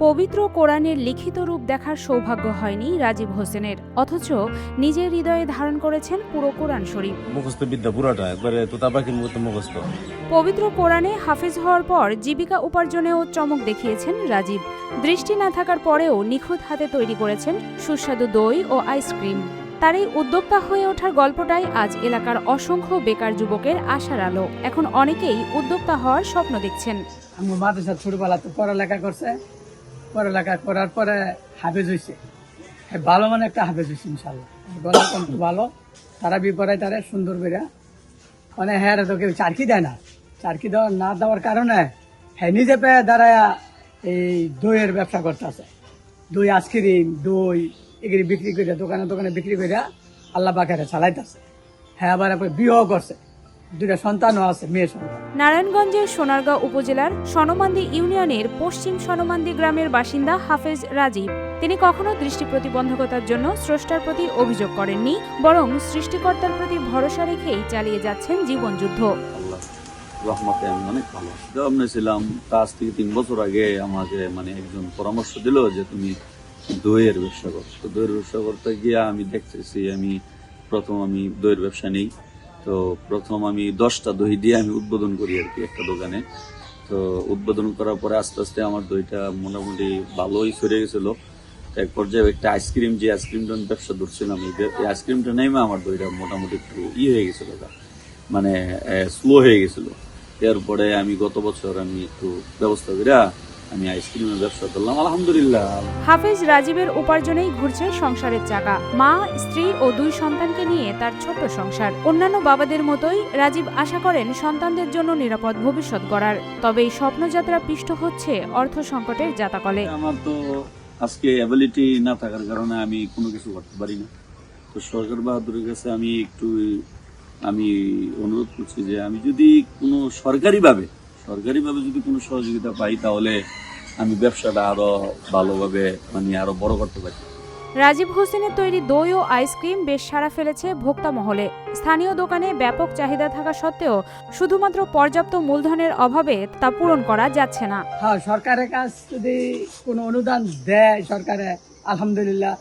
পবিত্র কোরআনের লিখিত রূপ দেখার সৌভাগ্য হয়নি রাজীব হোসেনের, অথচ নিজের হৃদয়ে ধারণ করেছেন পুরো কোরআন শরীফ। মুখস্থ বিদ্যা পুরাটা একবারে তোতা পাখির মতো মুখস্থ। পবিত্র কোরআনে হাফেজ হওয়ার পর জীবিকা উপার্জনেও চমক দেখিয়েছেন রাজীব। দৃষ্টি না থাকার পরেও নিখুঁত হাতে তৈরি করেছেন সুস্বাদু দই ও আইসক্রিম। তার এই উদ্যোক্তা হয়ে ওঠার গল্পটাই আজ এলাকার অসংখ্য বেকার যুবকের আশার আলো। এখন অনেকেই উদ্যোক্তা হওয়ার স্বপ্ন দেখছেন। আমার মাদ্রাসা ছোটবেলা তো পড়ালেখা করছে, পড়ালেখা করার পরে হাফেজ হয়েছে, ভালো মানে একটা হাফেজ হয়েছে ইনশাল্লাহ। গলা কণ্ঠ ভালো, তারা বিপরায় তারা সুন্দর করে মানে হ্যাঁ তো কেউ চারকি দেয় না, চারকি দেওয়া না দেওয়ার কারণে হ্যাঁ নিজে পেয়ে দাঁড়ায় এই দইয়ের ব্যবসা করতে আছে। দই আইসক্রিম দই এগুলি বিক্রি করে দোকানে দোকানে বিক্রি করে আল্লাহ পাখারে চালাইতেছে। হ্যাঁ আবার বিয়েও করছে, দুটা সন্তানও আছে, মেয়ে সন্তান। নারায়ণগঞ্জের সোনারগাঁও উপজেলার সনমান্দি ইউনিয়নের পশ্চিম সনমান্দি গ্রামের বাসিন্দা হাফেজ রাজীব। তিনি কখনো দৃষ্টি প্রতিবন্ধকতার জন্য স্রষ্টার প্রতি অভিযোগ করেননি, বরং সৃষ্টিকর্তার প্রতি ভরসা রেখেই চালিয়ে যাচ্ছেন জীবনযুদ্ধ। রহমতে আমি অনেক ভালো আমি ছিলাম। আজ থেকে 3 বছর আগে আমাকে একজন পরামর্শ দিল যে তুমি দইয়ের ব্যবসা করো। তো দইয়ের ব্যবসা করতে গিয়ে আমি দেখতেছি প্রথম আমি দইয়ের ব্যবসা নেই। তো প্রথম আমি 10টা দই দিয়ে আমি উদ্বোধন করি আর কি একটা দোকানে। তো উদ্বোধন করার পরে আস্তে আস্তে আমার দইটা মোটামুটি ভালোই সরে গেছিল। এক পর্যায়ে একটা যে আইসক্রিমটা ব্যবসা ধরছিলাম, এই আইসক্রিমটা নেমে আমার দইটা মোটামুটি একটু হয়ে গেছিল, স্লো হয়ে গেছিল। এরপরে আমি গত বছর আমি একটু ব্যবস্থা করে আমি আইসক্রিমের ব্যবসা করলাম, আলহামদুলিল্লাহ। হাফেজ রাজীবের উপার্জনেই ঘুরছে সংসারের চাকা। মা, স্ত্রী ও 2 সন্তানকে নিয়ে তার ছোট্ট সংসার। অন্যান্য বাবাদের মতোই রাজীব আশা করেন সন্তানদের জন্য নিরাপদ ভবিষ্যৎ গড়ার। তবে এই স্বপ্নযাত্রা পিষ্ট হচ্ছে অর্থ সংকটের জাতাকলে। আমার তো আজকে অ্যাবিলিটি না থাকার কারণে আমি কোনো কিছু করতে পারি না। তো সরকার বাহাদুরের কাছে আমি অনুরোধ করছি যে আমি যদি কোনো সরকারিভাবে যদি কোনো সহযোগিতা পাই, তাহলে আমি ব্যবসাটা আরো ভালোভাবে আরো বড় করতে পারি। রাজীব হোসেনের তৈরি দই ও আইসক্রিম বেশ সাড়া ফেলেছে ভোক্তা মহলে। স্থানীয় দোকানে ব্যাপক চাহিদা থাকা সত্ত্বেও শুধুমাত্র পর্যাপ্ত মূলধনের অভাবে তা পূরণ করা যাচ্ছে না। হ্যাঁ, সরকারের কাছ যদি কোনো অনুদান দেয় সরকারে, আলহামদুলিল্লাহ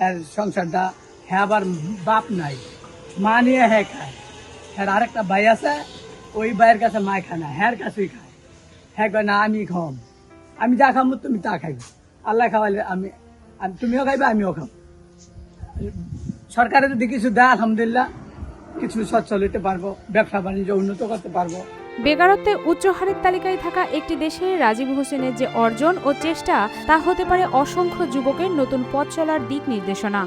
এর সংসারটা। হ্যাঁ আবার বাপ নাই, মা নিয়ে হ্যাঁ খায়। হ্যাঁ আরেকটা ভাই আছে, ওই ভাইয়ের কাছে মা খায় না, হ্যাঁ কাছেই খায়। হ্যাঁ কয় না আমি খাম, আমি যা খাবো তুমি তা খাইবে, আল্লাহ খাওয়াইলে তুমিও খাইবে আমিও খাবো। সরকারে যদি কিছু দেয় আলহামদুলিল্লাহ কিছু সচ্ছল হইতে পারবো, ব্যবসা বাণিজ্য উন্নত করতে পারবো। বেকারত্বে উচ্চ হারের তালিকায় থাকা একটি দেশে রাজীব হোসেনের যে অর্জন ও চেষ্টা, তা হতে পারে অসংখ্য যুবকের নতুন পথ চলার দিক নির্দেশনা।